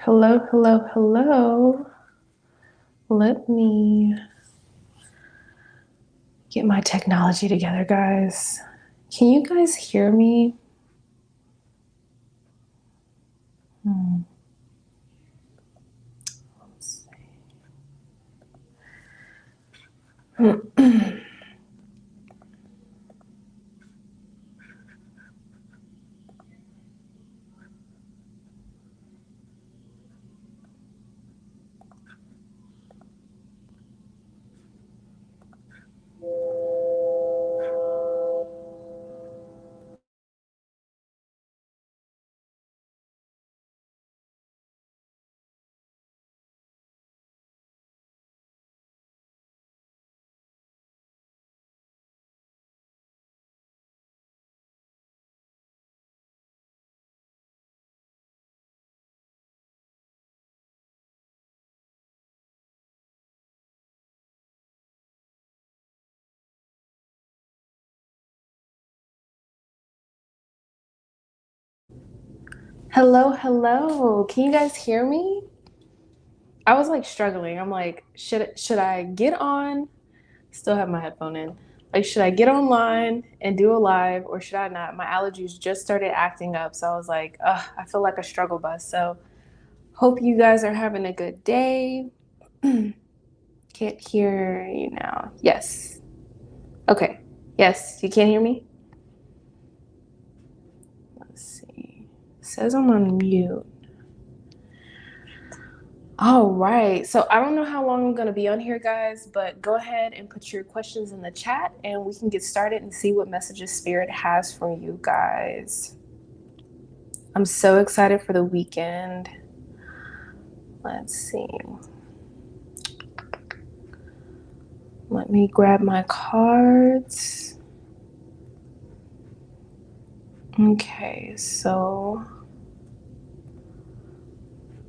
Hello, hello, hello. Let me get my technology together, guys. Can you guys hear me? Hmm. Hello, hello. Can you guys hear me? I was like struggling. I'm like, should I get on? Still have my headphone in. Like, should I get online and do a live or should I not? My allergies just started acting up, so I was like, ugh, I feel like a struggle bus. So, hope you guys are having a good day. Can't hear you now. Yes. Okay. Yes, you can't hear me? Let's see. It says I'm on mute. All right. So I don't know how long I'm going to be on here, guys, but go ahead and put your questions in the chat and we can get started and see what messages Spirit has for you guys. I'm so excited for the weekend. Let's see. Let me grab my cards. Okay, so.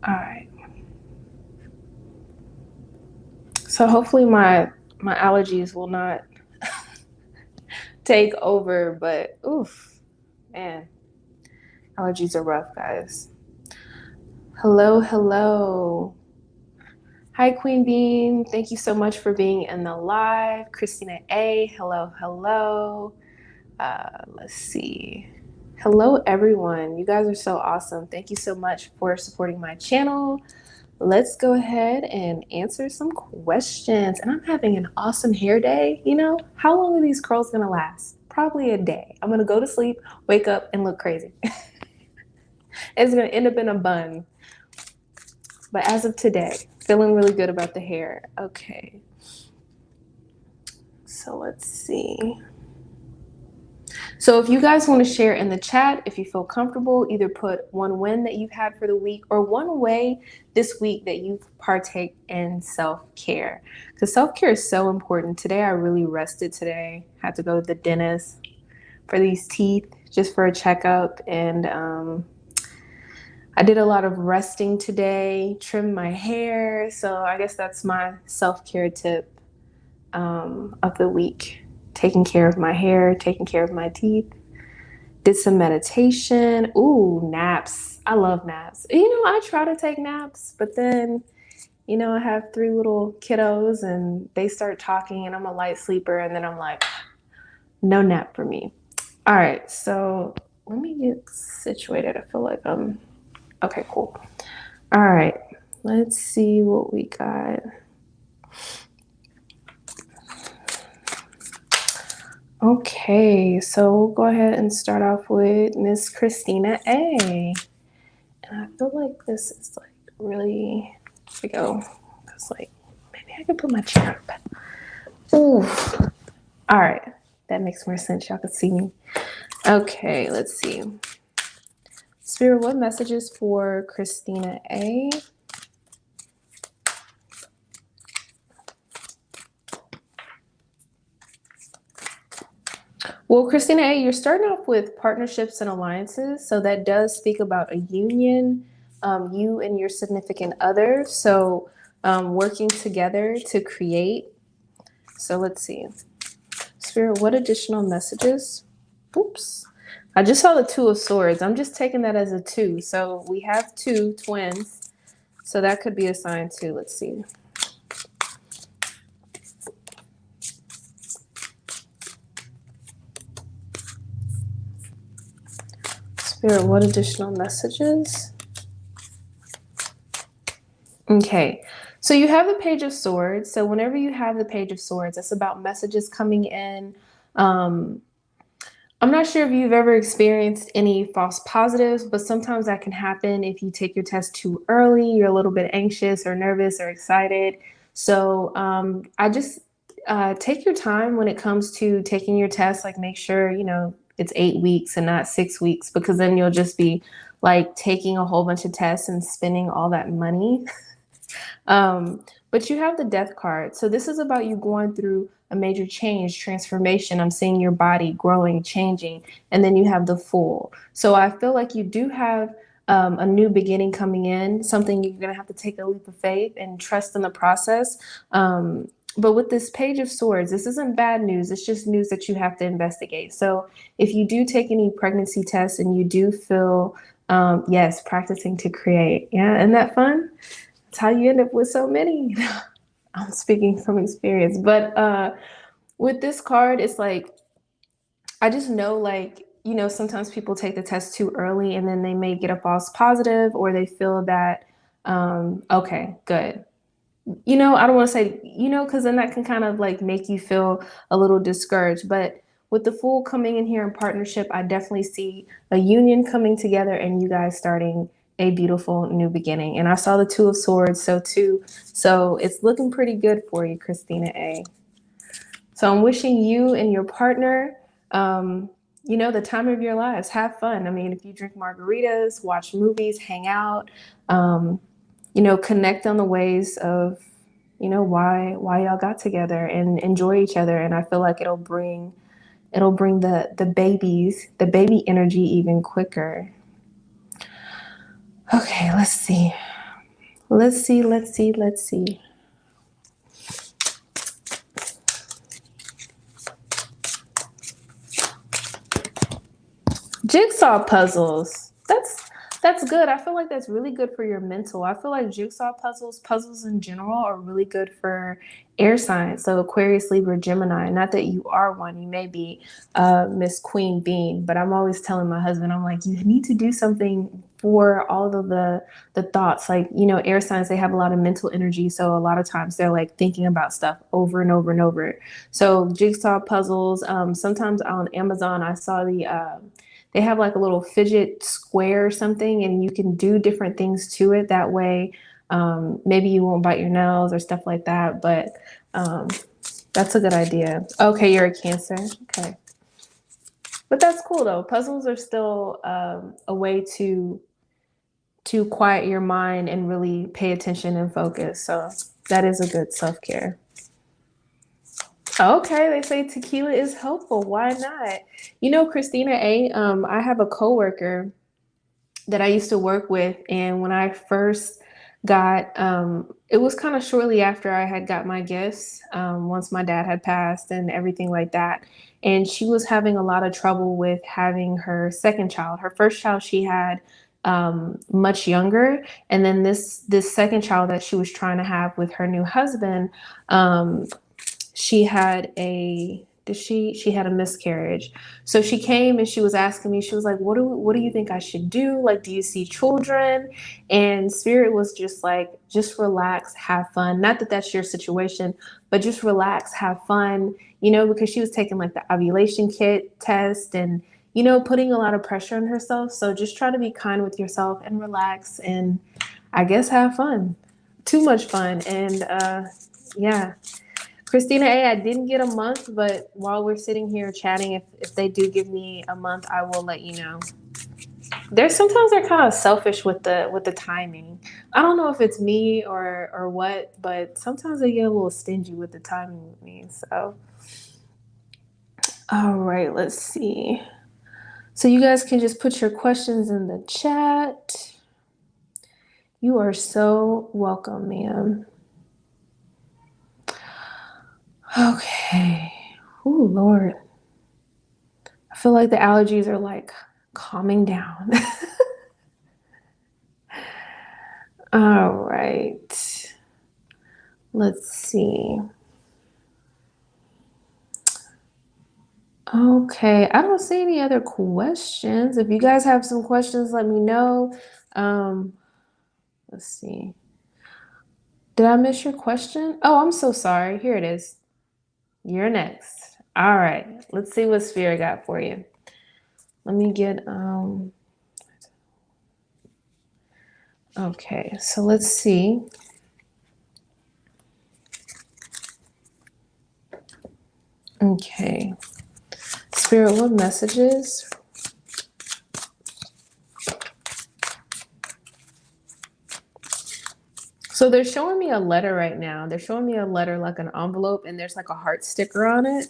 All right. So hopefully my allergies will not take over, but oof, man, allergies are rough, guys. Hello, hello. Hi, Queen Bean. Thank you so much for being in the live. Christina A. Hello, hello. Let's see. Hello, everyone. You guys are so awesome. Thank you so much for supporting my channel. Let's go ahead and answer some questions. And I'm having an awesome hair day. You know, how long are these curls gonna last? Probably a day. I'm gonna go to sleep, wake up, and look crazy. It's gonna end up in a bun. But as of today, feeling really good about the hair. Okay. So let's see. So if you guys want to share in the chat, if you feel comfortable, either put one win that you've had for the week or one way this week that you partake in self-care. Because self-care is so important. Today I really rested today. Had to go to the dentist for these teeth just for a checkup. And I did a lot of resting today, trimmed my hair. So I guess that's my self-care tip of the week. Taking care of my hair, taking care of my teeth. Did some meditation. Ooh, naps. I love naps. You know, I try to take naps, but then, you know, I have 3 little kiddos and they start talking and I'm a light sleeper and then I'm like, no nap for me. All right, so let me get situated. I feel like okay, cool. All right, let's see what we got. Okay, so we'll go ahead and start off with Miss Christina A. And I feel like this is like really, here we go. It's like, maybe I could put my chair up. Ooh. All right, that makes more sense. Y'all can see me. Okay, let's see. Spirit, what messages for Christina A? Well, Christina A, you're starting off with partnerships and alliances. So that does speak about a union, you and your significant other. So working together to create. So let's see. Spirit, what additional messages? Oops. I just saw the 2 of Swords. I'm just taking that as a 2. So we have 2 twins. So that could be a sign too. Let's see. Spirit, what additional messages? Okay, so you have the Page of Swords. So whenever you have the Page of Swords, it's about messages coming in. I'm not sure if you've ever experienced any false positives, but sometimes that can happen if you take your test too early. You're a little bit anxious or nervous or excited. So I just take your time when it comes to taking your test. Like make sure, it's 8 weeks and not 6 weeks, because then you'll just be like taking a whole bunch of tests and spending all that money. But you have the Death card. So this is about you going through a major change, transformation. I'm seeing your body growing, changing. And then you have the Fool. So I feel like you do have a new beginning coming in, something you're going to have to take a leap of faith and trust in the process. But with this Page of Swords, this isn't bad news. It's just news that you have to investigate. So if you do take any pregnancy tests and you do feel, yes, practicing to create. Yeah, isn't that fun? That's how you end up with so many. I'm speaking from experience. But with this card, it's like, I just know, like, sometimes people take the test too early and then they may get a false positive, or they feel that, okay, good. I don't want to say, because then that can kind of like make you feel a little discouraged. But with the Fool coming in here in partnership, I definitely see a union coming together and you guys starting a beautiful new beginning. And I saw the Two of Swords, so too. So it's looking pretty good for you, Christina A. So I'm wishing you and your partner, the time of your lives. Have fun. I mean, if you drink margaritas, watch movies, hang out, connect on the ways of, why y'all got together, and enjoy each other. And I feel like it'll bring the baby energy even quicker. Okay, let's see. Jigsaw puzzles. That's good. I feel like that's really good for your mental. I feel like jigsaw puzzles in general are really good for air signs. So Aquarius, Libra, Gemini. Not that you are one. You may be Miss Queen Bean, but I'm always telling my husband, I'm like, you need to do something for all of the thoughts. Like, air signs, they have a lot of mental energy. So a lot of times they're like thinking about stuff over and over and over. So jigsaw puzzles. Sometimes on Amazon, I saw they have like a little fidget square or something, and you can do different things to it. That way, maybe you won't bite your nails or stuff like that. But that's a good idea. Okay, you're a Cancer. Okay. But that's cool though. Puzzles are still a way to quiet your mind and really pay attention and focus. So that is a good self-care. Okay, they say tequila is helpful. Why not? Christina A, I have a coworker that I used to work with, and when I first got, it was kind of shortly after I had got my gifts, once my dad had passed and everything like that. And she was having a lot of trouble with having her second child. Her first child she had much younger, and then this second child that she was trying to have with her new husband, she had a miscarriage. So she came and she was asking me, she was like, what do you think I should do? Like, do you see children? And Spirit was just like, just relax, have fun. Not that that's your situation, but just relax, have fun, because she was taking like the ovulation kit test and, putting a lot of pressure on herself. So just try to be kind with yourself and relax, and I guess have fun. Too much fun. And yeah. Christina A, I didn't get a month, but while we're sitting here chatting, if they do give me a month, I will let you know. Sometimes they're kind of selfish with the timing. I don't know if it's me or what, but sometimes they get a little stingy with the timing with me. So, all right, let's see. So you guys can just put your questions in the chat. You are so welcome, ma'am. Okay. Oh, Lord. I feel like the allergies are like calming down. All right. Let's see. Okay, I don't see any other questions. If you guys have some questions, let me know. Um, let's see. Did I miss your question? Oh, I'm so sorry. Here it is. You're next. All right. Let's see what Spirit got for you. Let me get okay, so let's see. Okay. Spirit, what messages? So they're showing me a letter right now. They're showing me a letter like an envelope and there's like a heart sticker on it.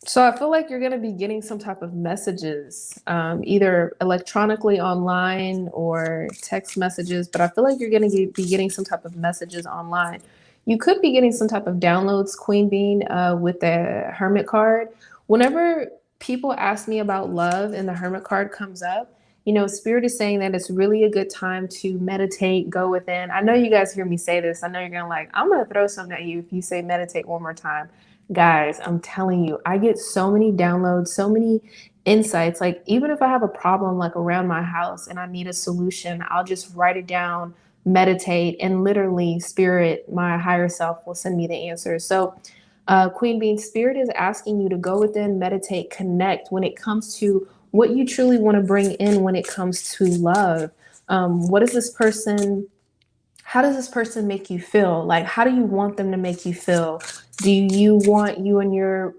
So I feel like you're going to be getting some type of messages, either electronically online or text messages, but I feel like you're going to be getting some type of messages online. You could be getting some type of downloads, Queen Bean, with the Hermit card. Whenever people ask me about love and the Hermit card comes up, you know, Spirit is saying that it's really a good time to meditate, go within. I know you guys hear me say this. I know you're going to like, I'm going to throw something at you if you say meditate one more time. Guys, I'm telling you, I get so many downloads, so many insights. Like, even if I have a problem like around my house and I need a solution, I'll just write it down, meditate, and literally, Spirit, my higher self, will send me the answers. So, Queen Bean, Spirit is asking you to go within, meditate, connect when it comes to what you truly want to bring in when it comes to love. What is this person? How does this person make you feel? Like, how do you want them to make you feel? Do you want you and your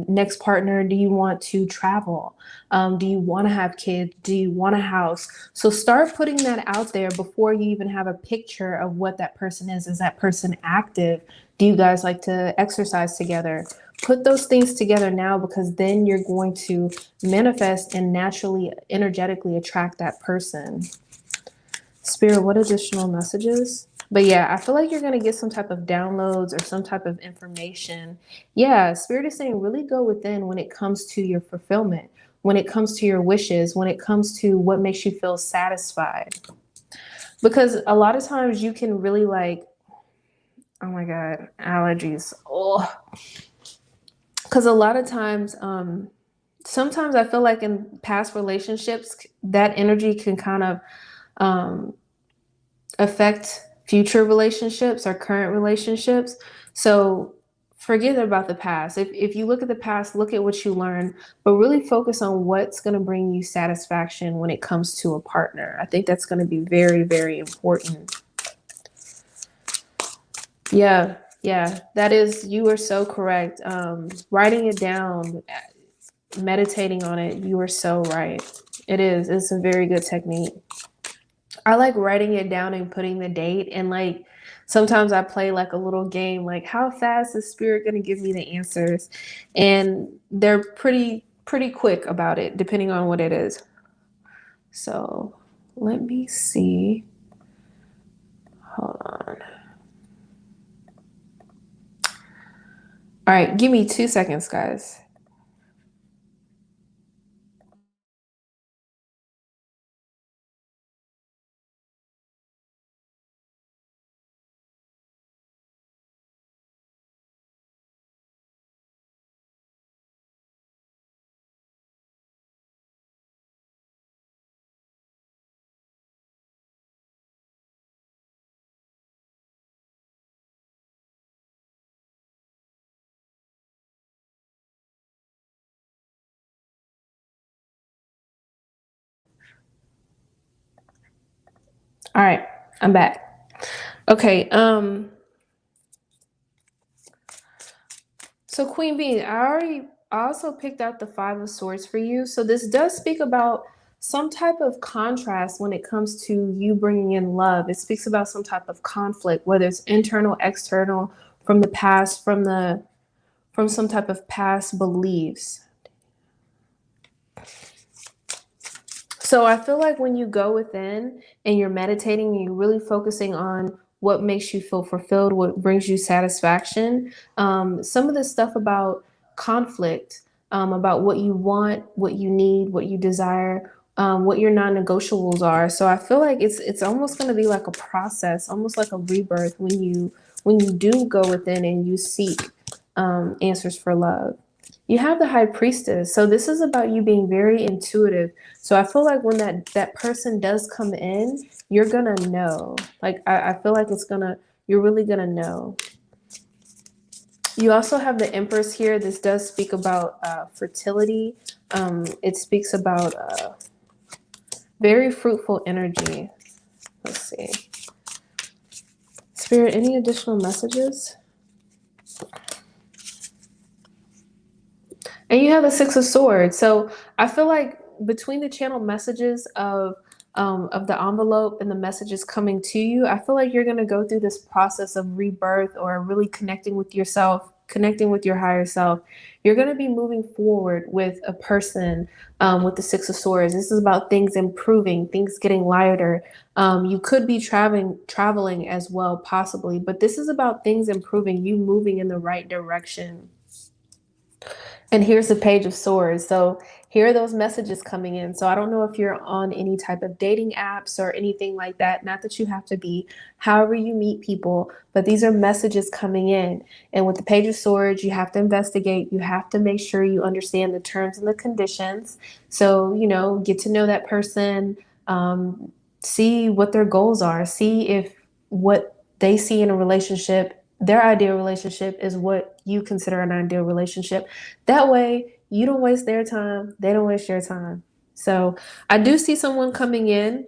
next partner? Do you want to travel? Do you want to have kids? Do you want a house? So start putting that out there before you even have a picture of what that person is. Is that person active? Do you guys like to exercise together? Put those things together now, because then you're going to manifest and naturally, energetically attract that person. Spirit, what additional messages? But yeah, I feel like you're going to get some type of downloads or some type of information. Yeah, Spirit is saying really go within when it comes to your fulfillment, when it comes to your wishes, when it comes to what makes you feel satisfied. Because a lot of times you can really like, oh my God, allergies. Oh, because a lot of times, sometimes I feel like in past relationships, that energy can kind of um, affect future relationships or current relationships. So forget about the past. If you look at the past, look at what you learned, but really focus on what's going to bring you satisfaction when it comes to a partner. I think that's going to be very, very important. Yeah, yeah, that is, you are so correct. Writing it down, meditating on it, you are so right. It is. It's a very good technique. I like writing it down and putting the date, and like sometimes I play like a little game like how fast is Spirit going to give me the answers, and they're pretty quick about it depending on what it is. So let me see. Hold on. All right, give me 2 seconds, guys. All right, I'm back. Okay, so Queen Bee, I also picked out the Five of Swords for you. So this does speak about some type of contrast when it comes to you bringing in love. It speaks about some type of conflict, whether it's internal, external, from the past, from some type of past beliefs. So I feel like when you go within and you're meditating and you're really focusing on what makes you feel fulfilled, what brings you satisfaction, some of the stuff about conflict, about what you want, what you need, what you desire, what your non-negotiables are. So I feel like it's almost going to be like a process, almost like a rebirth when you do go within and you seek answers for love. You have the high priestess. So this is about you being very intuitive. So I feel like when that person does come in, you're gonna know. Like I feel like you're really gonna know. You also have the Empress here. This does speak about fertility. It speaks about very fruitful energy. Let's see. Spirit, any additional messages? And you have the Six of Swords. So I feel like between the channel messages of the envelope and the messages coming to you, I feel like you're going to go through this process of rebirth or really connecting with yourself, connecting with your higher self. You're going to be moving forward with a person with the Six of Swords. This is about things improving, things getting lighter. You could be traveling as well, possibly, but this is about things improving, you moving in the right direction. And here's the Page of Swords. So here are those messages coming in. So I don't know if you're on any type of dating apps or anything like that. Not that you have to be, however you meet people, but these are messages coming in. And with the Page of Swords, you have to investigate. You have to make sure you understand the terms and the conditions. So, get to know that person, see what their goals are, see if what they see in a relationship, their ideal relationship, is what you consider an ideal relationship. That way, you don't waste their time, they don't waste your time. So I do see someone coming in,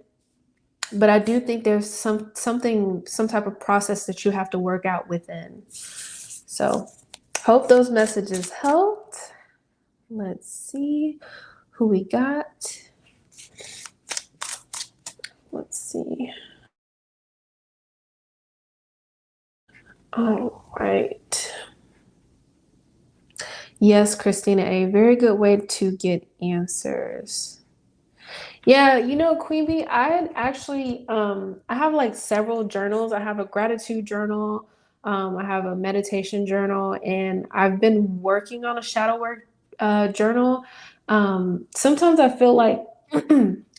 but I do think there's some type of process that you have to work out within. So hope those messages helped. Let's see who we got. Let's see. All right. Yes, Christina, a very good way to get answers. Yeah, Queen Bee, I actually I have like several journals. I have a gratitude journal, I have a meditation journal, and I've been working on a shadow work journal. Sometimes I feel like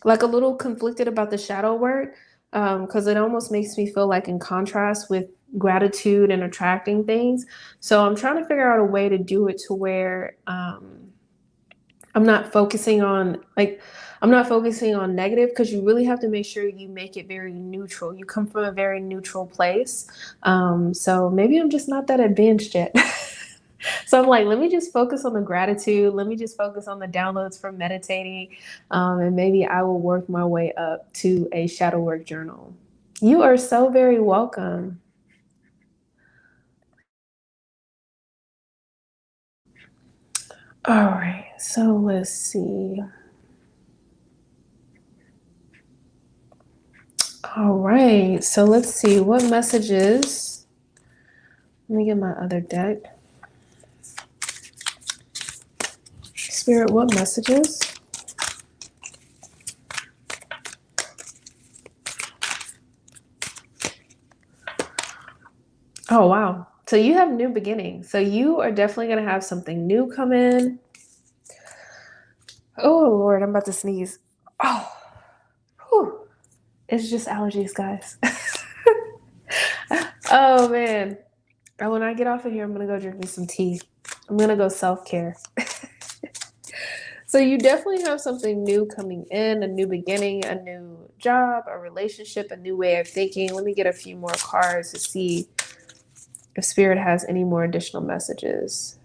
like a little conflicted about the shadow work because it almost makes me feel like in contrast with gratitude and attracting things. So I'm trying to figure out a way to do it to where I'm not focusing on negative, because you really have to make sure you make it very neutral. You come from a very neutral place. So maybe I'm just not that advanced yet. So I'm like, let me just focus on the gratitude. Let me just focus on the downloads from meditating. And maybe I will work my way up to a shadow work journal. You are so very welcome. All right, so let's see. All right, so let's see what messages. Let me get my other deck. Spirit, what messages? Oh, wow. So you have new beginnings. So you are definitely going to have something new come in. Oh, Lord, I'm about to sneeze. Oh, whew. It's just allergies, guys. Oh, man. And when I get off of here, I'm going to go drink me some tea. I'm going to go self-care. So you definitely have something new coming in, a new beginning, a new job, a relationship, a new way of thinking. Let me get a few more cards to see if Spirit has any more additional messages.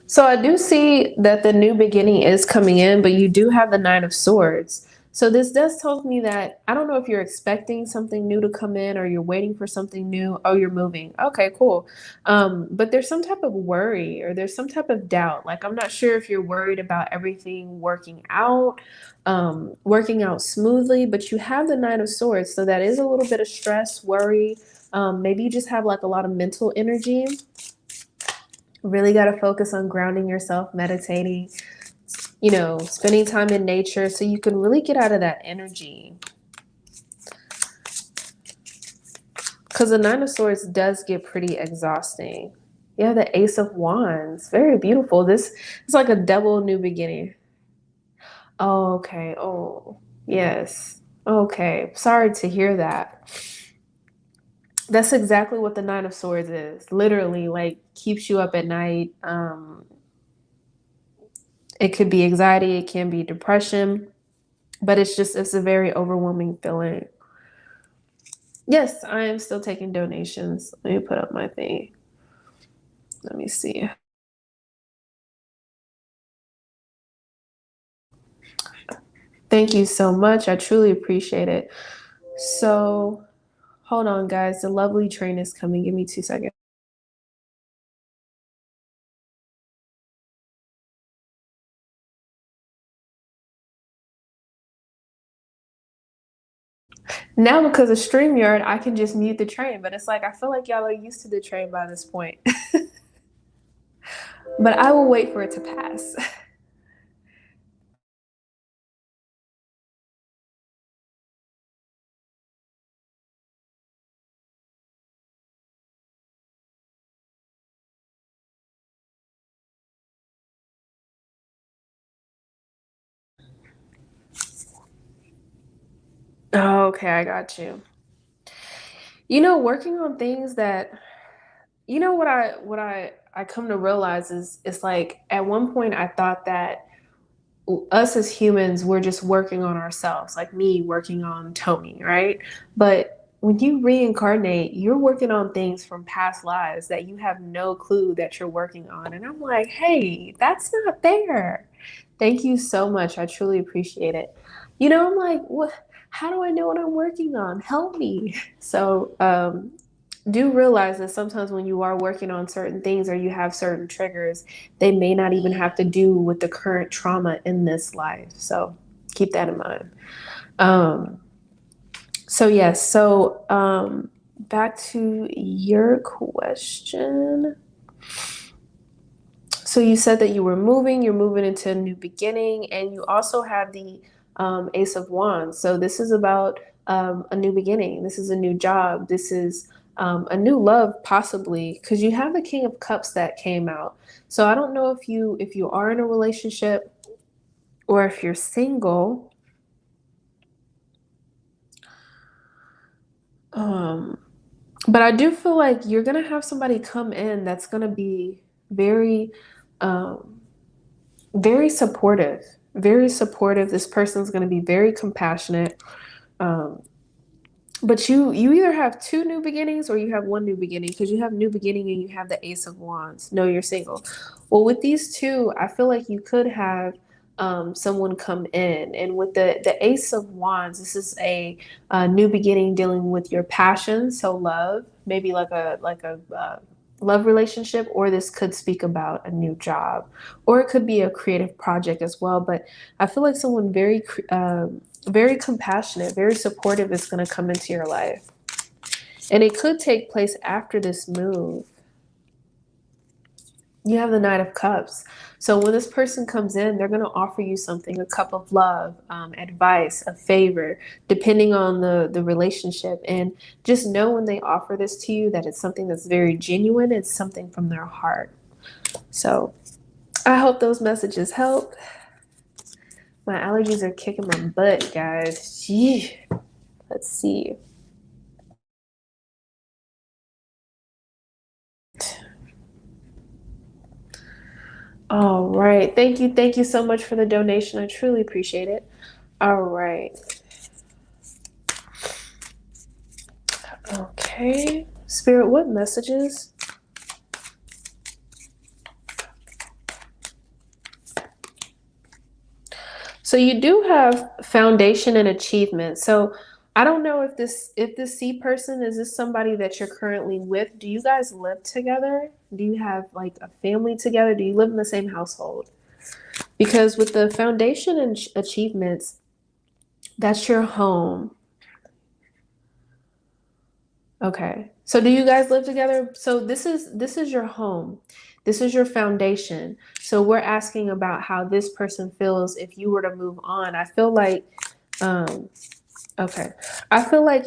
So I do see that the new beginning is coming in, but you do have the Nine of Swords. So this does tell me that, I don't know if you're expecting something new to come in, or you're waiting for something new. Oh, you're moving. Okay, cool. But there's some type of worry, or there's some type of doubt. Like, I'm not sure if you're worried about everything working out smoothly, but you have the Nine of Swords. So that is a little bit of stress, worry. Maybe you just have like a lot of mental energy. Really got to focus on grounding yourself, meditating, spending time in nature so you can really get out of that energy. Because the Nine of Swords does get pretty exhausting. Yeah, the Ace of Wands. Very beautiful. This is like a double new beginning. Oh, okay. Oh, yes. Okay. Sorry to hear that. That's exactly what the Nine of Swords is. Literally, like, keeps you up at night. It could be anxiety, it can be depression, but it's a very overwhelming feeling. Yes, I am still taking donations. Let me put up my thing. Let me see. Thank you so much. I truly appreciate it. So, hold on, guys. The lovely train is coming. Give me 2 seconds. Now, because of StreamYard, I can just mute the train, but it's like I feel like y'all are used to the train by this point. But I will wait for it to pass. Oh, okay, I got you. You know, working on things that what I come to realize is it's like at one point I thought that us as humans we're just working on ourselves, like me working on Tony, right? But when you reincarnate, you're working on things from past lives that you have no clue that you're working on. And I'm like, hey, that's not fair. Thank you so much. I truly appreciate it. I'm like, what? How do I know what I'm working on? Help me. So, do realize that sometimes when you are working on certain things or you have certain triggers, they may not even have to do with the current trauma in this life. So keep that in mind. Um, so yes, back to your question. So you said that you're moving into a new beginning, and you also have the Ace of Wands. So this is about a new beginning. This is a new job. This is a new love, possibly, because you have the King of Cups that came out. So I don't know if you are in a relationship or if you're single. Um, but I do feel like you're gonna have somebody come in that's gonna be very um, very supportive, very supportive. This person's going to be very compassionate. um, but you either have two new beginnings or you have one new beginning, because you have new beginning and you have the Ace of Wands. No, you're single. Well, with these two, I feel like you could have someone come in, and with the Ace of Wands, this is a new beginning dealing with your passion. So love, maybe like a love relationship, or this could speak about a new job, or it could be a creative project as well. But I feel like someone very compassionate, very supportive is going to come into your life. And it could take place after this move. You have the Knight of Cups. So when this person comes in, they're going to offer you something, a cup of love, advice, a favor, depending on the relationship. And just know when they offer this to you that it's something that's very genuine. It's something from their heart. So I hope those messages help. My allergies are kicking my butt, guys. Gee. Let's see. All right. Thank you. Thank you so much for the donation. I truly appreciate it. All right. Okay. Spirit, what messages? So you do have foundation and achievement. So I don't know if this C person, is this somebody that you're currently with? Do you guys live together? Do you have like a family together? Do you live in the same household? Because with the foundation and achievements, that's your home. Okay. So do you guys live together? So this is your home. This is your foundation. So we're asking about how this person feels if you were to move on. I feel like um okay. I feel like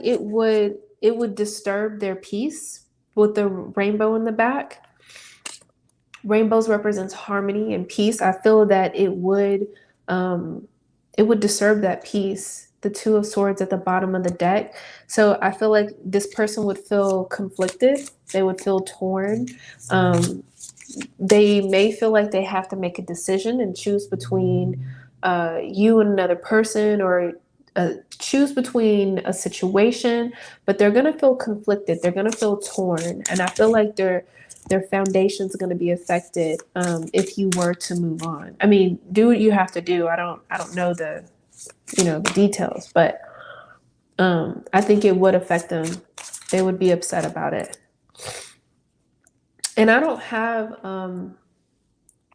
it would disturb their peace with the rainbow in the back. Rainbows represents harmony and peace. I feel that it would disturb that peace. The Two of Swords at the bottom of the deck. So I feel like this person would feel conflicted. They would feel torn. They may feel like they have to make a decision and choose between you and another person, or choose between a situation, but they're going to feel conflicted. They're going to feel torn. And I feel like their foundation's going to be affected if you were to move on. I mean, do what you have to do. I don't know the details, but I think it would affect them. They would be upset about it. And I don't have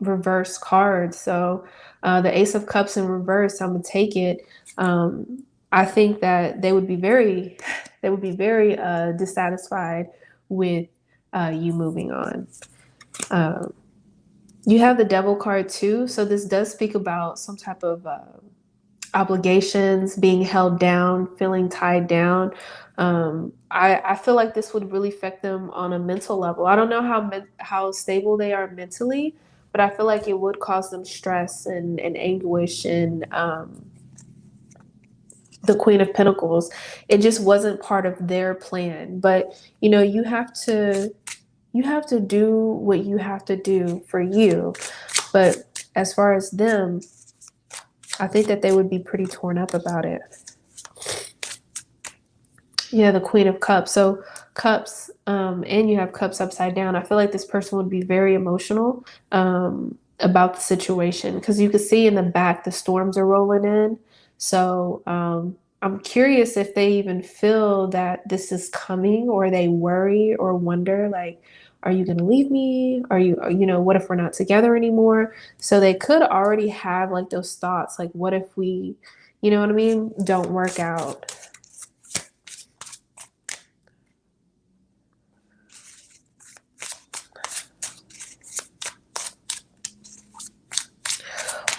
reverse cards, so the Ace of Cups in reverse, I'm gonna take it. I think that they would be very dissatisfied with you moving on. You have the Devil card too, so this does speak about some type of obligations, being held down, feeling tied down. I feel like this would really affect them on a mental level. I don't know how stable they are mentally, but I feel like it would cause them stress and anguish. And the Queen of Pentacles, it just wasn't part of their plan. But you have to do what you have to do for you. But as far as them, I think that they would be pretty torn up about it. Yeah, the Queen of Cups. So cups, and you have cups upside down. I feel like this person would be very emotional about the situation, because you can see in the back the storms are rolling in. So I'm curious if they even feel that this is coming, or they worry or wonder, like, are you going to leave me? Are you, what if we're not together anymore? So they could already have like those thoughts, like, what if we, you know what I mean, don't work out.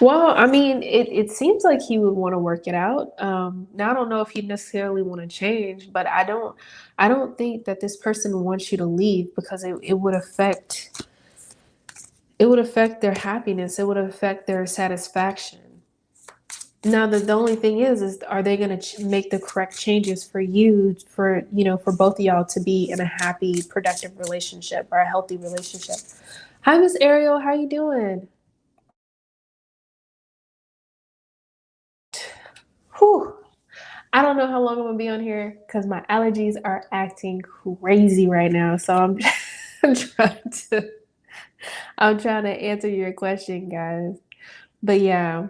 Well, I mean, it seems like he would want to work it out. Now I don't know if he necessarily want to change, but I don't think that this person wants you to leave, because it would affect their happiness. It would affect their satisfaction. Now the only thing is are they going to make the correct changes for you, for for both of y'all to be in a happy, productive relationship, or a healthy relationship? Hi, Miss Ariel, how you doing? Whew. I don't know how long I'm gonna be on here, because my allergies are acting crazy right now. So I'm trying to answer your question, guys. But yeah.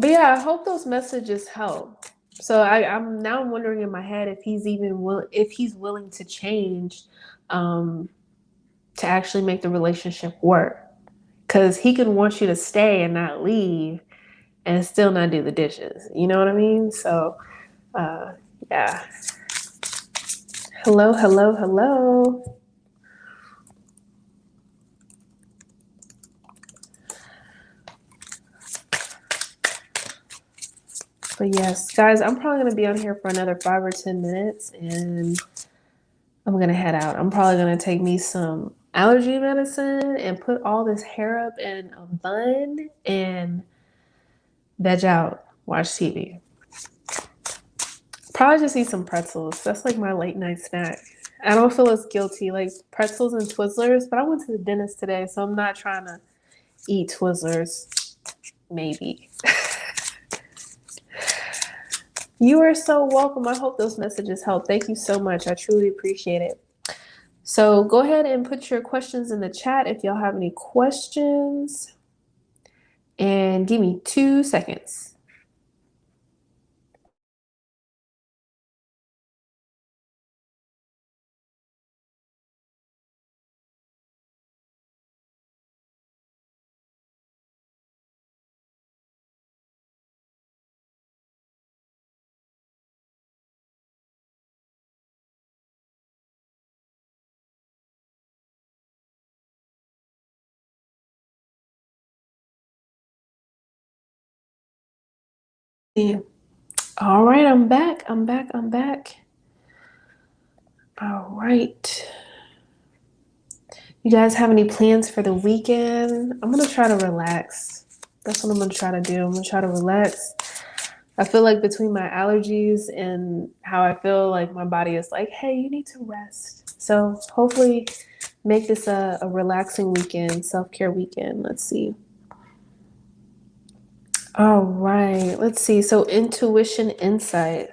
I hope those messages help. So I'm now wondering in my head if he's willing to change, um, to actually make the relationship work. Because he could want you to stay and not leave, and still not do the dishes. You know what I mean? So yeah. Hello, hello, hello. But yes, guys, I'm probably gonna be on here for another 5 or 10 minutes, and I'm gonna head out. I'm probably gonna take me some allergy medicine and put all this hair up in a bun and veg out, watch TV. Probably just eat some pretzels. That's like my late night snack. I don't feel as guilty, like pretzels and Twizzlers, but I went to the dentist today, so I'm not trying to eat Twizzlers. Maybe. You are so welcome. I hope those messages help. Thank you so much. I truly appreciate it. So go ahead and put your questions in the chat if y'all have any questions. And give me 2 seconds. Yeah. All right, I'm back. I'm back. All right. You guys have any plans for the weekend? I'm gonna try to relax. That's what I'm gonna try to do. I'm gonna try to relax. I feel like between my allergies and how I feel like my body is like, hey, you need to rest. So hopefully make this a relaxing weekend, self-care weekend. Let's see. All right. Let's see. So intuition insight.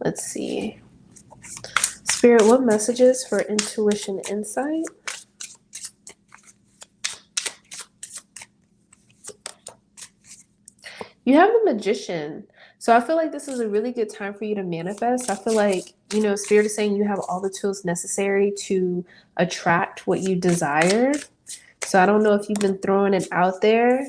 Let's see. Spirit, what messages for intuition insight? You have the magician. So I feel like this is a really good time for you to manifest. I feel like, Spirit is saying you have all the tools necessary to attract what you desire. So I don't know if you've been throwing it out there.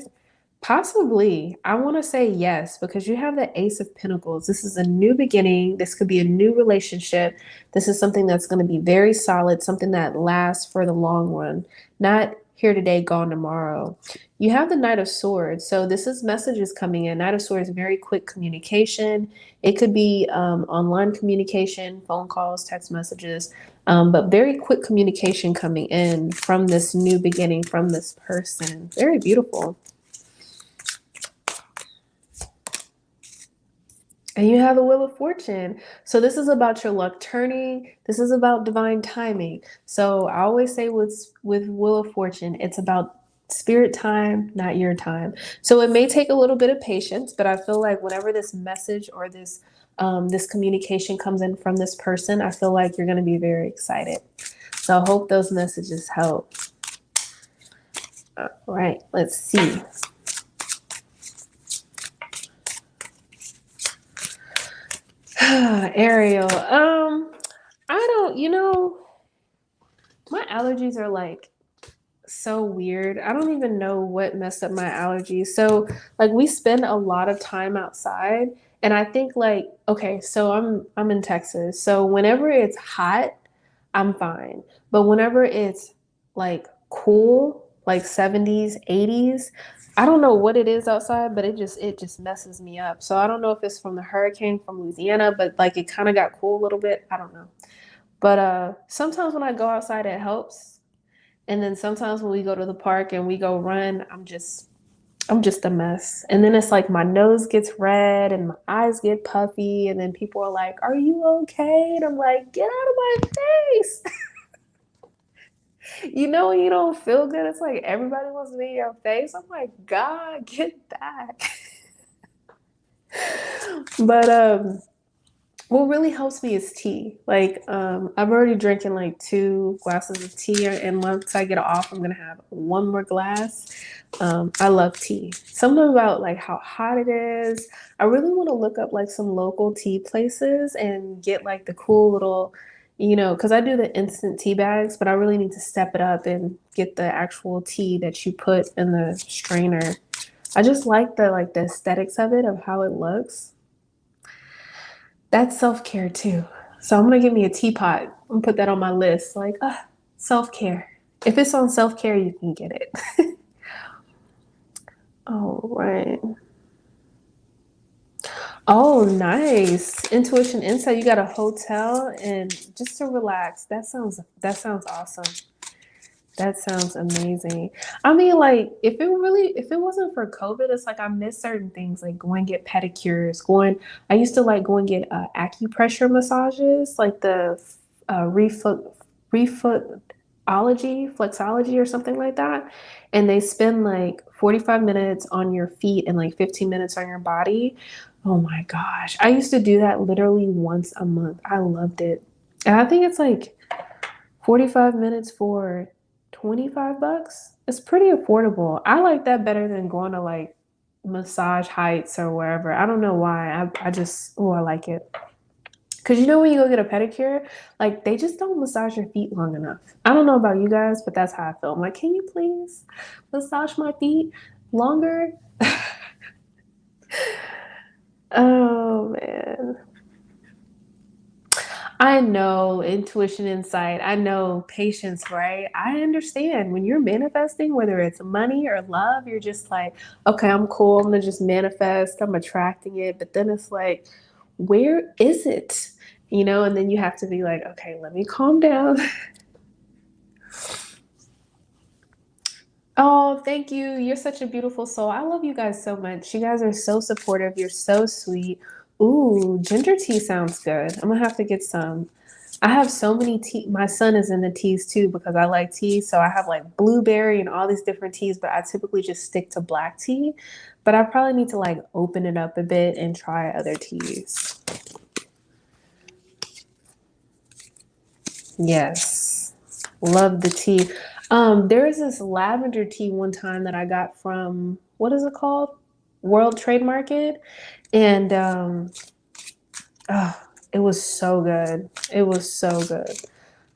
Possibly. I want to say yes because you have the Ace of Pentacles. This is a new beginning. This could be a new relationship. This is something that's going to be very solid, something that lasts for the long run, not here today, gone tomorrow. You have the Knight of Swords. So this is messages coming in. Knight of Swords, very quick communication. It could be online communication, phone calls, text messages, but very quick communication coming in from this new beginning, from this person. Very beautiful. And you have the Wheel of Fortune. So this is about your luck turning. This is about divine timing. So I always say with Wheel of Fortune, it's about spirit time, not your time. So it may take a little bit of patience, but I feel like whenever this message or this communication comes in from this person, I feel like you're going to be very excited. So I hope those messages help. All right, let's see. Ariel, I don't, my allergies are like so weird. I don't even know what messed up my allergies. So, like we spend a lot of time outside and I think like okay, so I'm in Texas. So whenever it's hot, I'm fine. But whenever it's like cool, like 70s, 80s, I don't know what it is outside, but it just messes me up. So I don't know if it's from the hurricane from Louisiana, but like it kind of got cool a little bit. I don't know. But sometimes when I go outside it helps. And then sometimes when we go to the park and we go run, I'm just a mess. And then it's like my nose gets red and my eyes get puffy and then people are like, "Are you okay?" And I'm like, "Get out of my face." When you don't feel good, it's like everybody wants to be in your face. I'm like, God, get back. But what really helps me is tea. Like I'm already drinking like 2 glasses of tea, and once I get off, I'm gonna have one more glass. I love tea. Something about like how hot it is. I really want to look up like some local tea places and get like the cool little, because I do the instant tea bags, but I really need to step it up and get the actual tea that you put in the strainer. I just like the aesthetics of it, of how it looks. That's self-care too. So I'm gonna give me a teapot. I'm gonna put that on my list. Like, self-care. If it's on self-care, you can get it. All right. Oh, nice. Intuition insight. You got a hotel and just to relax. That sounds awesome. That sounds amazing. I mean, like, if it wasn't for COVID, it's like I miss certain things, like going get pedicures, I used to like go and get acupressure massages, like the flexology or something like that. And they spend like 45 minutes on your feet and like 15 minutes on your body. Oh my gosh. I used to do that literally once a month. I loved it. And I think it's like 45 minutes for $25. It's pretty affordable. I like that better than going to like Massage Heights or wherever. I don't know why. I just, oh, I like it. Because when you go get a pedicure, like they just don't massage your feet long enough. I don't know about you guys, but that's how I feel. I'm like, can you please massage my feet longer? Oh man. I know intuition, insight. I know patience, right? I understand when you're manifesting, whether it's money or love, you're just like, okay, I'm cool. I'm gonna just manifest. I'm attracting it. But then it's like, where is it? And then you have to be like, okay, let me calm down. Oh, thank you. You're such a beautiful soul. I love you guys so much. You guys are so supportive. You're so sweet. Ooh, ginger tea sounds good. I'm gonna have to get some. I have so many tea. My son is in the teas too because I like tea. So I have like blueberry and all these different teas, but I typically just stick to black tea. But I probably need to like open it up a bit and try other teas. Yes. Love the tea. There was this lavender tea one time that I got from, what is it called? World Trade Market. And oh, it was so good. It was so good.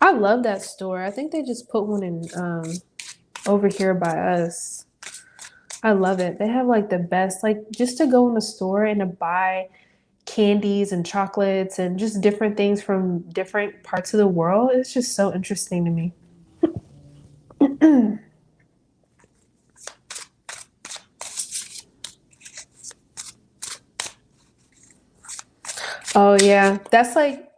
I love that store. I think they just put one in over here by us. I love it. They have like the best, like just to go in the store and to buy candies and chocolates and just different things from different parts of the world. It's just so interesting to me. Oh yeah, that's like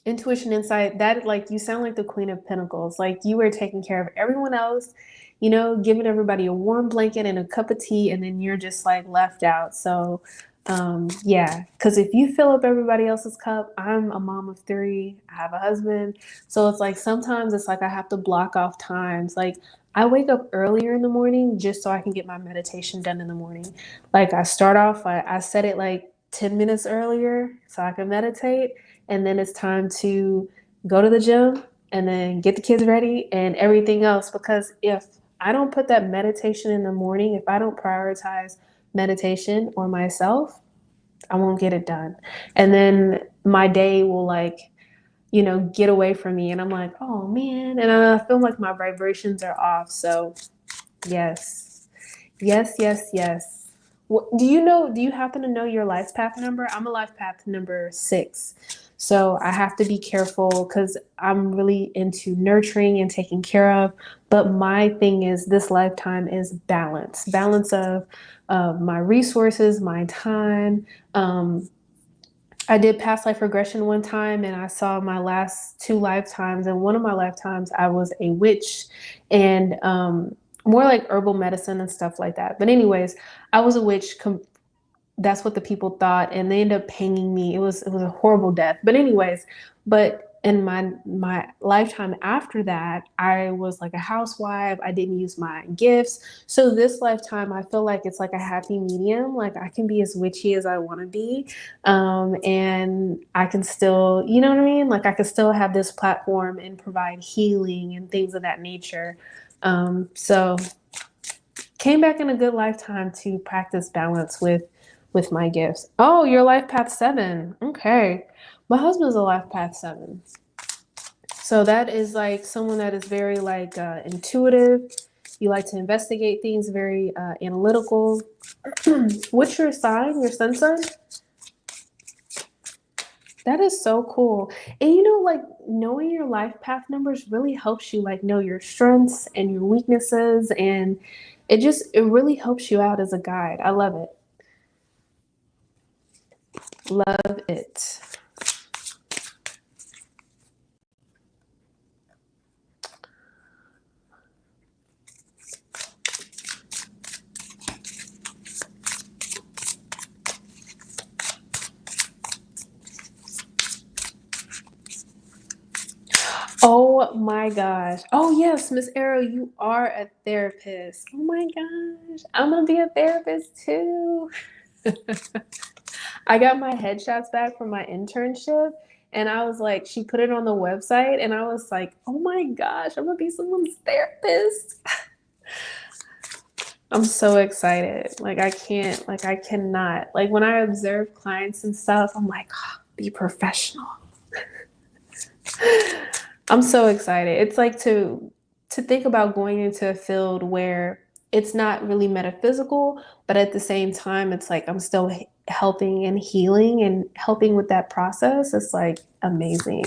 intuition, insight. That like you sound like the Queen of Pentacles. Like you were taking care of everyone else, giving everybody a warm blanket and a cup of tea, and then you're just like left out. So yeah, because if you fill up everybody else's cup, I'm a mom of three. I have a husband, so it's like sometimes it's like I have to block off times. Like I wake up earlier in the morning just so I can get my meditation done in the morning. Like I start off, I set it like 10 minutes earlier so I can meditate, and then it's time to go to the gym and then get the kids ready and everything else. Because if I don't put that meditation in the morning, if I don't prioritize meditation or myself, I won't get it done. And then my day will like, get away from me. And I'm like, oh man. And I feel like my vibrations are off. So, yes, yes, yes, yes. Do you happen to know your life path number? I'm a life path number 6. So I have to be careful because I'm really into nurturing and taking care of. But my thing is this lifetime is balance of my resources, my time. I did past life regression one time and I saw my last 2 lifetimes. And one of my lifetimes, I was a witch and more like herbal medicine and stuff like that. But, anyways, I was a witch. That's what the people thought, and they ended up hanging me. It was a horrible death. But anyways, in my lifetime after that, I was like a housewife. I didn't use my gifts. So this lifetime, I feel like it's like a happy medium. Like I can be as witchy as I want to be, and I can still, you know what I mean? Like I can still have this platform and provide healing and things of that nature. So came back in a good lifetime to practice balance with my gifts. Oh, you're life path 7. Okay. My husband's a life path 7. So that is like someone that is very like intuitive. You like to investigate things, very analytical. What's your sign? Your sun sign? That is so cool. And like knowing your life path numbers really helps you like know your strengths and your weaknesses, and it really helps you out as a guide. I love it. Love it. Oh my gosh. Oh yes, Miss Arrow, you are a therapist. Oh my gosh. I'm gonna be a therapist too. I got my headshots back from my internship and I was like, she put it on the website and I was like, oh my gosh, I'm gonna be someone's therapist. I'm so excited. Like I cannot. Like when I observe clients and stuff, I'm like, oh, be professional. I'm so excited. It's like to think about going into a field where it's not really metaphysical, but at the same time, it's like I'm still helping and healing and helping with that process, it's like amazing.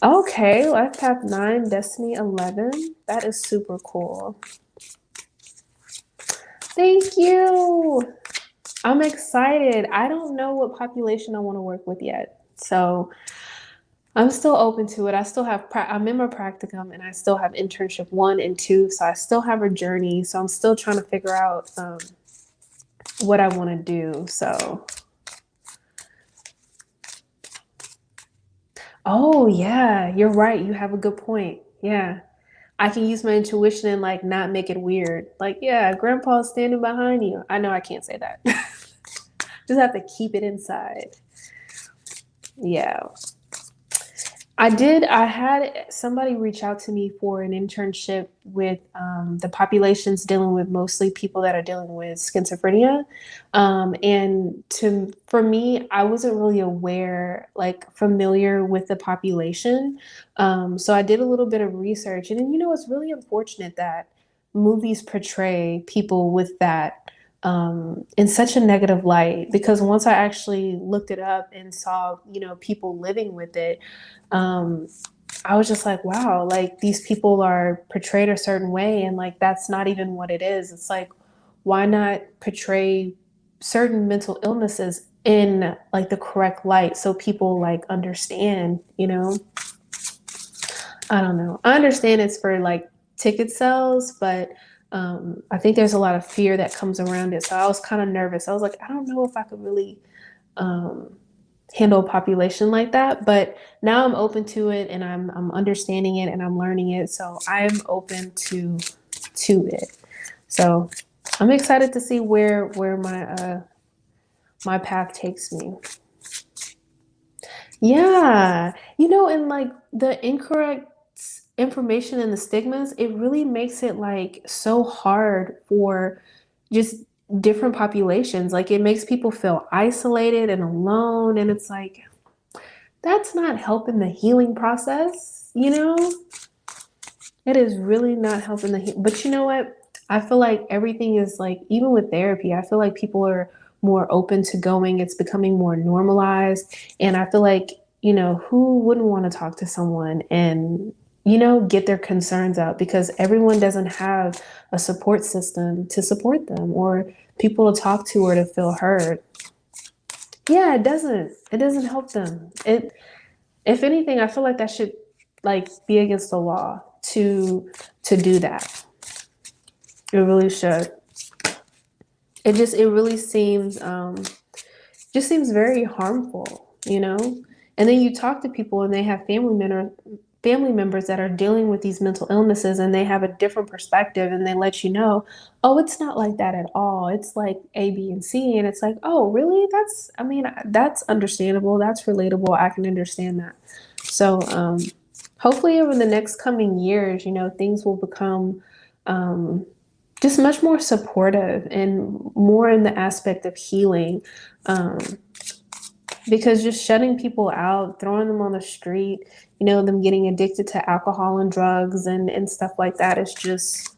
Okay, Life Path 9, Destiny 11. That is super cool. Thank you. I'm excited. I don't know what population I want to work with yet. So I'm still open to it. I still have, I'm in my practicum and I still have internship 1 and 2. So I still have a journey. So I'm still trying to figure out what I want to do. So, oh yeah, you're right. You have a good point. Yeah. I can use my intuition and like not make it weird. Like, yeah, grandpa's standing behind you. I know I can't say that. Just have to keep it inside. Yeah. I had somebody reach out to me for an internship with the populations dealing with mostly people that are dealing with schizophrenia. For me, I wasn't really familiar with the population. So I did a little bit of research. And then, it's really unfortunate that movies portray people with that in such a negative light, because once I actually looked it up and saw, people living with it, I was just like, wow, like these people are portrayed a certain way. And like, that's not even what it is. It's like, why not portray certain mental illnesses in like the correct light so people like understand, I don't know. I understand it's for like ticket sales, but I think there's a lot of fear that comes around it. So I was kind of nervous. I was like, I don't know if I could really handle a population like that. But now I'm open to it and I'm understanding it and I'm learning it. So I'm open to it. So I'm excited to see where my path takes me. Yeah. And like the incorrect information and the stigmas, it really makes it like so hard for just different populations. Like it makes people feel isolated and alone. And it's like, that's not helping the healing process, It is really not helping but you know what? I feel like everything is like, even with therapy, I feel like people are more open to going. It's becoming more normalized. And I feel like, who wouldn't want to talk to someone and, get their concerns out, because everyone doesn't have a support system to support them or people to talk to or to feel heard. Yeah, it doesn't help them. If anything, I feel like that should like be against the law to do that. It really should. It really seems just seems very harmful, And then you talk to people and they have family members that are dealing with these mental illnesses, and they have a different perspective, and they let you know, oh, it's not like that at all. It's like A, B, and C. And it's like, oh, really? That's understandable. That's relatable. I can understand that. So hopefully over the next coming years, things will become just much more supportive and more in the aspect of healing. Because just shutting people out, throwing them on the street, them getting addicted to alcohol and drugs and stuff like that, it just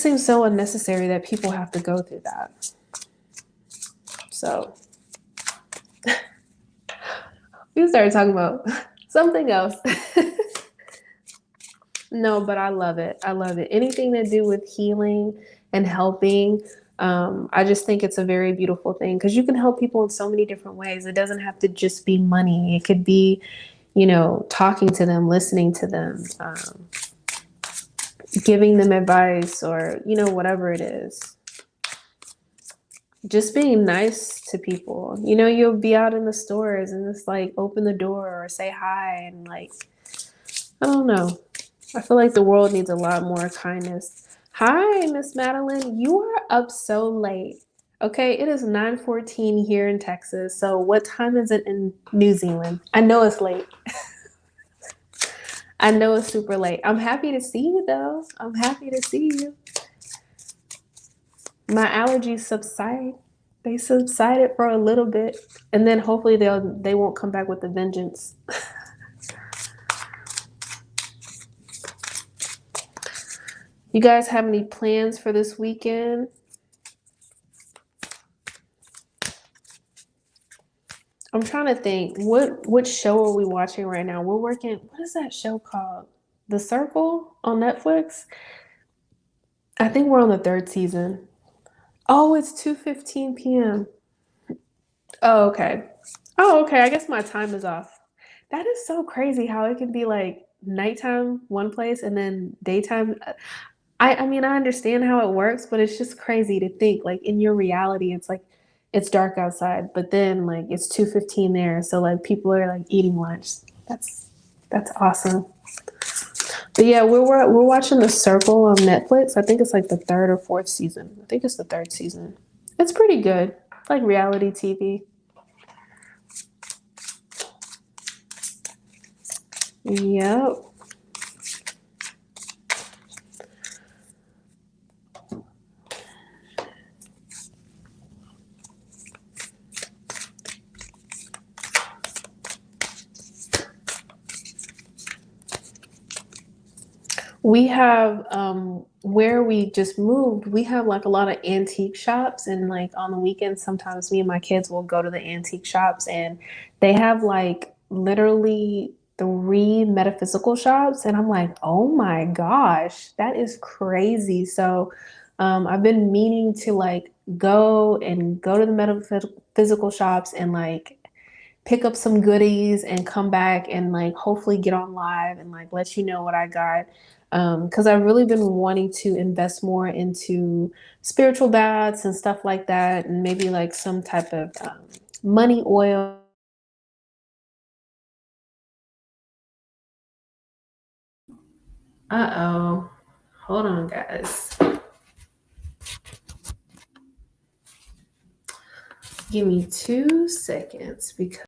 seems so unnecessary that people have to go through that. So we started talking about something else. No, but I love it. I love it. Anything to do with healing and helping. I just think it's a very beautiful thing, because you can help people in so many different ways. It doesn't have to just be money. It could be, talking to them, listening to them, giving them advice, or, whatever it is. Just being nice to people. You'll be out in the stores and just like open the door or say hi, and like, I don't know. I feel like the world needs a lot more kindness. Hi, Miss Madeline. You are up so late. Okay, it is 9:14 here in Texas. So what time is it in New Zealand? I know it's late. I know it's super late. I'm happy to see you though. I'm happy to see you. My allergies subside. They subsided for a little bit, and then hopefully they won't come back with a vengeance. You guys have any plans for this weekend? I'm trying to think. What show are we watching right now? We're working. What is that show called? The Circle on Netflix. I think we're on the third season. Oh, it's 2:15 p.m. Oh, okay. Oh, okay. I guess my time is off. That is so crazy how it can be like nighttime one place and then daytime. I mean, I understand how it works, but it's just crazy to think like in your reality, it's like it's dark outside, but then like it's 2:15 there, so like people are like eating lunch. That's awesome. But yeah, we're watching The Circle on Netflix. I think it's like the third or fourth season. I think it's the third season. It's pretty good, like reality TV. Yep. We have where we just moved, we have like a lot of antique shops, and like on the weekends sometimes me and my kids will go to the antique shops, and they have like literally three metaphysical shops, and I'm like, "Oh my gosh, that is crazy." So I've been meaning to like go to the metaphysical shops and like pick up some goodies and come back and like hopefully get on live and like let you know what I got. Because I've really been wanting to invest more into spiritual baths and stuff like that, and maybe like some type of money oil. Uh-oh. Hold on, guys. Give me 2 seconds because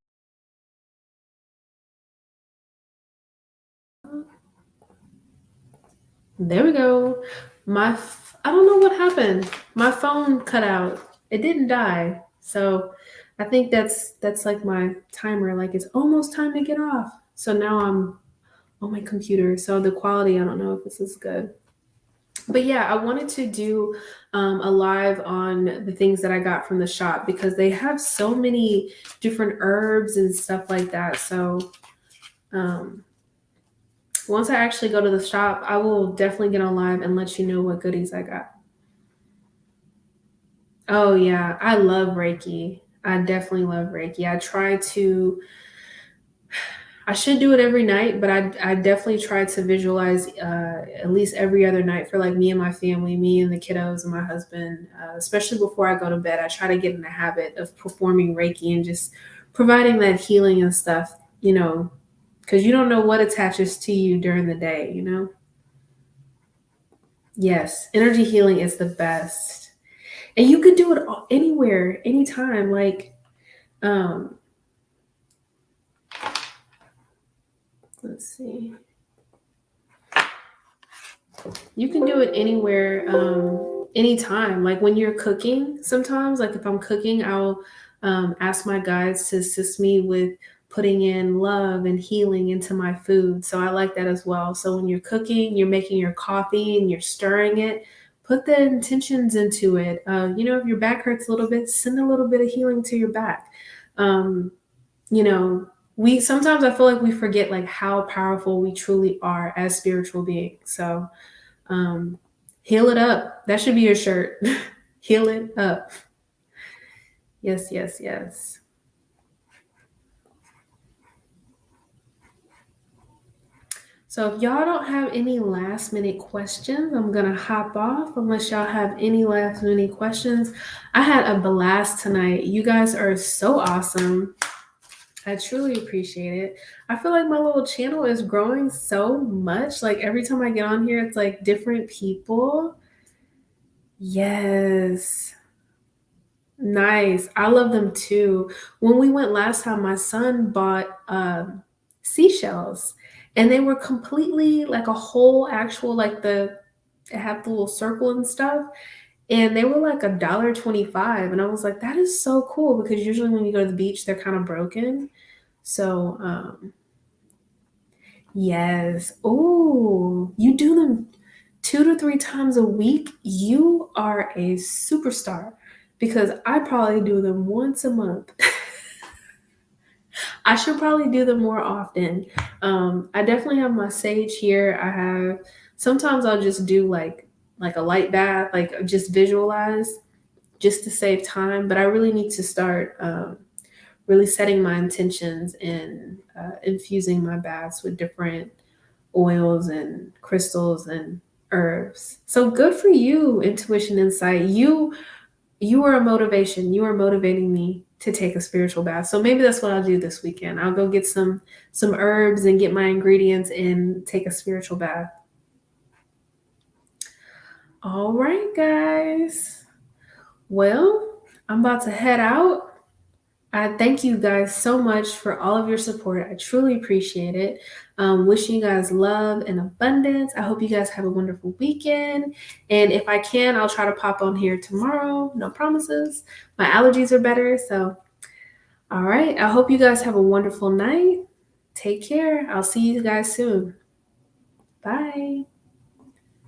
there we go. I don't know what happened. My phone cut out. It didn't die. So I think that's like my timer. Like it's almost time to get off. So now I'm on my computer. So the quality, I don't know if this is good. But yeah, I wanted to do a live on the things that I got from the shop because they have so many different herbs and stuff like that. So um, once I actually go to the shop, I will definitely get on live and let you know what goodies I got. Oh yeah, I love Reiki. I definitely love Reiki. I should do it every night, but I definitely try to visualize at least every other night for like me and my family, me and the kiddos and my husband, especially before I go to bed. I try to get in the habit of performing Reiki and just providing that healing and stuff, because you don't know what attaches to you during the day. Yes, energy healing is the best. And you could do it anywhere, anytime. Like, um, let's see. You can do it anywhere, anytime. Like when you're cooking, sometimes, like if I'm cooking, I'll ask my guides to assist me with putting in love and healing into my food. So I like that as well. So when you're cooking, you're making your coffee and you're stirring it, put the intentions into it. If your back hurts a little bit, send a little bit of healing to your back. Um, you know, we sometimes I feel like we forget like how powerful we truly are as spiritual beings. So um, heal it up. That should be your shirt. Heal it up. Yes, yes, yes. So if y'all don't have any last minute questions, I'm gonna hop off unless y'all have any last minute questions. I had a blast tonight. You guys are so awesome. I truly appreciate it. I feel like my little channel is growing so much. Like every time I get on here, it's like different people. Yes. Nice. I love them too. When we went last time, my son bought seashells, and they were completely like a whole actual like it had the little circle and stuff, and they were like $1.25, and I was like, that is so cool because usually when you go to the beach, they're kind of broken. So yes. Oh, you do them 2 to 3 times a week. You are a superstar because I probably do them once a month. I should probably do them more often. I definitely have my sage here. I have sometimes I'll just do like a light bath, like just visualize just to save time. But I really need to start really setting my intentions and infusing my baths with different oils and crystals and herbs. So good for you, Intuition Insight. You are a motivation. You are motivating me to take a spiritual bath. So maybe that's what I'll do this weekend. I'll go get some herbs and get my ingredients and take a spiritual bath. All right, guys. Well, I'm about to head out. I thank you guys so much for all of your support. I truly appreciate it. Wishing you guys love and abundance. I hope you guys have a wonderful weekend. And if I can, I'll try to pop on here tomorrow. No promises. My allergies are better. So, all right. I hope you guys have a wonderful night. Take care. I'll see you guys soon. Bye.